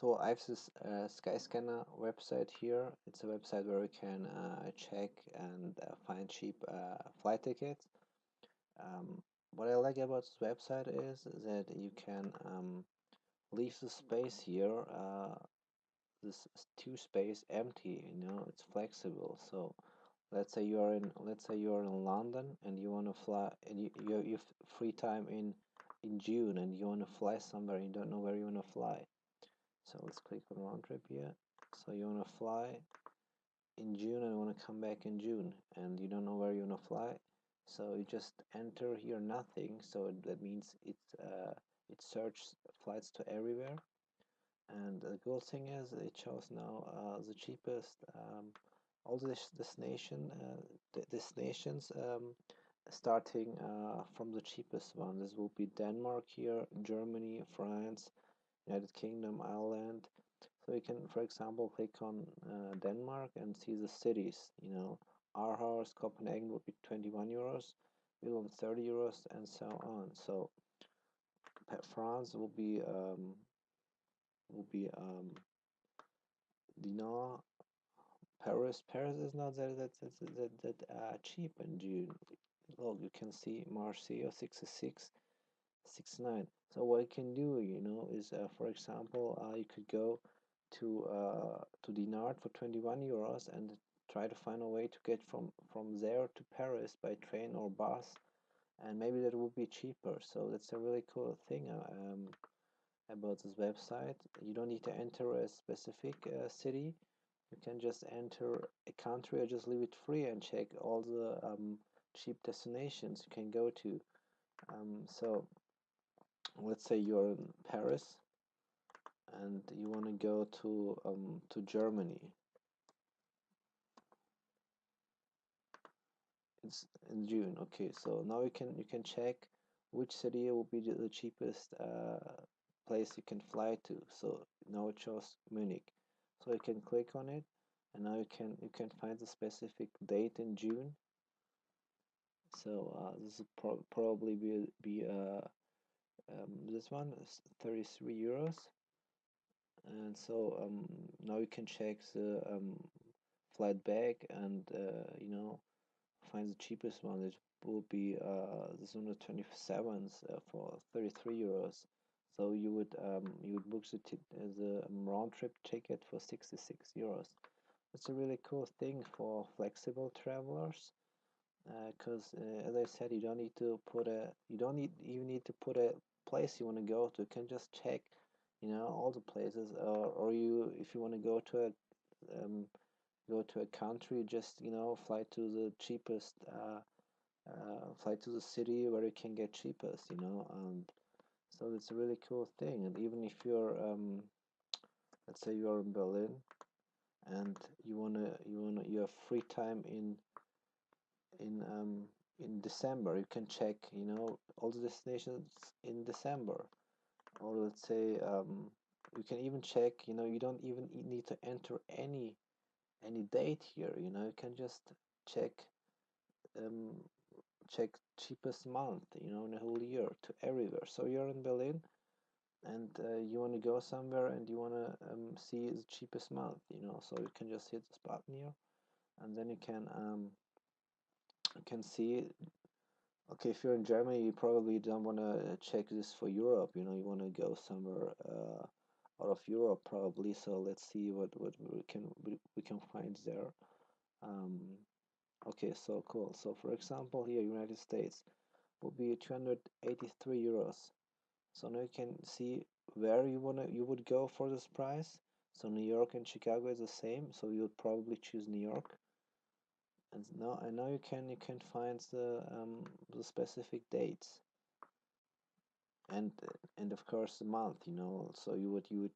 So I have this Skyscanner website here. It's a website where you can check and find cheap flight tickets. What I like about this website is that you can leave the space here, this two space empty. It's flexible. So let's say you're in London and you want to fly, and you have free time in June, and you want to fly somewhere and you don't know where you want to fly. So let's click on round trip here. So you want to fly in June and want to come back in June, and you don't know where you want to fly. So you just enter here nothing. So that means it searches flights to everywhere. And the cool thing is it shows now the cheapest all the destinations starting from the cheapest one. This will be Denmark here, Germany, France, United Kingdom, Ireland. So you can, for example, click on Denmark and see the cities. Aarhus, Copenhagen would be 21 euros, Willem 30 euros, and so on. So France will be Dinar. Paris is not that cheap in June. Look, you can see Marseille 66, 69. So what you can do, is for example, you could go to Dinard for 21 euros and try to find a way to get from there to Paris by train or bus, and maybe that would be cheaper. So that's a really cool thing about this website. You don't need to enter a specific city. You can just enter a country or just leave it free and check all the cheap destinations you can go to. So let's say you're in Paris and you want to go to Germany. It's in June. Okay, so now you can check which city will be the cheapest place you can fly to. So now it shows Munich. So you can click on it, and now you can find the specific date in June. So this will probably be this one is 33 euros. And so now you can check the flight back and find the cheapest one. It will be this one, the 27th for 33 euros. So you would book the round trip ticket for 66 euros. It's a really cool thing for flexible travelers, because as I said, you don't need to put a place you want to go to. You can just check all the places, or if you want to um, go to a country, just fly to the cheapest fly to the city where you can get cheapest, and so it's a really cool thing. And even if let's say you're in Berlin and you have free time in um in December, you can check all the destinations in December. Or let's say you can even check, you don't even need to enter any date here. You can just check um check cheapest month, in the whole year to everywhere. So you're in Berlin and you want to go somewhere and you want to see the cheapest month, so you can just hit this button here, and then you can see. Okay, if you're in Germany, you probably don't want to check this for Europe. You want to go somewhere out of Europe probably. So let's see what we can find there. Um, okay, so cool. So for example, here United States will be 283 euros. So now you can see where you would go for this price. So New York and Chicago is the same. So you would probably choose New York. And now you can find the specific dates, and of course the month. So you would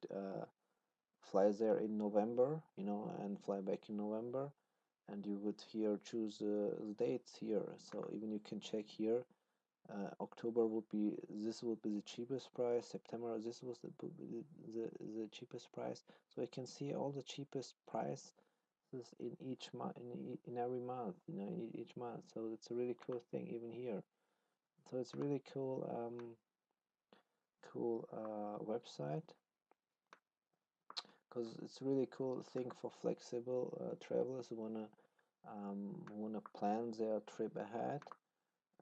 fly there in November, and fly back in November, and you would here choose the dates here. So even you can check here. October would be the cheapest price. September, this was the cheapest price. So you can see all the cheapest prices in each month, in every month, in each month. So it's a really cool thing even here. So it's a really cool website. because it's a really cool thing for flexible travelers who wanna plan their trip ahead,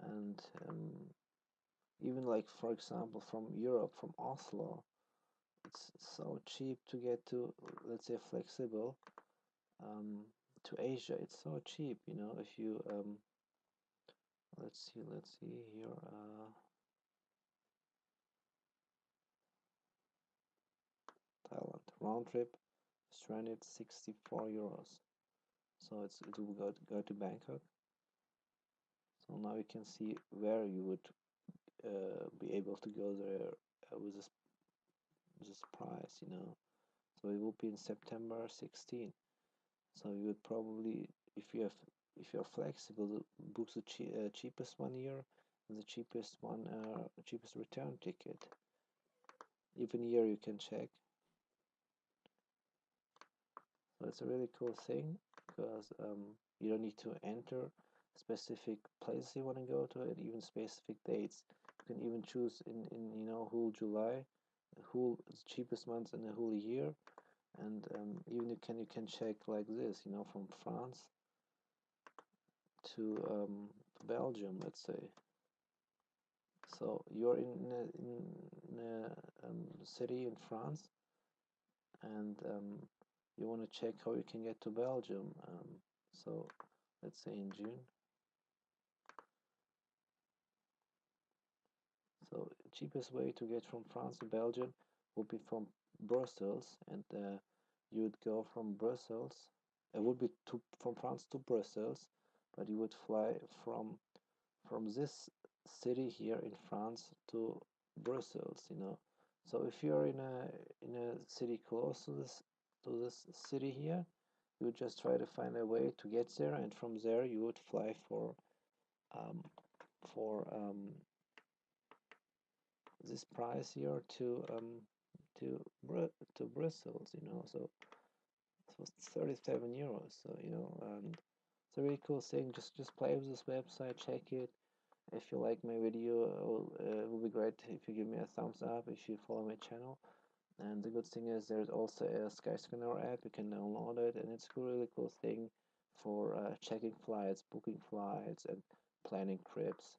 and even like for example from Europe, from Oslo, it's so cheap to get to, let's say, flexible um, to Asia. It's so cheap, you know. If you let's see here. Thailand round trip, stranded 64 euros. So it will go to Bangkok. So now you can see where you would be able to go there with this price, you know. So it will be in September 16. So you would probably, if you have, if you're flexible, book the cheapest one year and the cheapest return ticket. Even here you can check. So it's a really cool thing because you don't need to enter specific place you want to go to, and even specific dates. You can even choose in you know, whole July, whole the cheapest months in the whole year, and even you can check like this, you know, from France to Belgium, let's say. So you're in a city in France, and you want to check how you can get to Belgium. So let's say in June. So cheapest way to get from France to Belgium would be from Brussels, and you would go from Brussels. It would be from France to Brussels, but you would fly from this city here in France to Brussels. You know, so if you're in a city close to this city here, you would just try to find a way to get there, and from there you would fly um, for this price here to Brussels, you know. So it was 37 euros. So you know, and it's a really cool thing. Just play with this website, check it. If you like my video, it will be great if you give me a thumbs up. If you follow my channel. And the good thing is there's also a Skyscanner app. You can download it, and it's a really cool thing for checking flights, booking flights, and planning trips.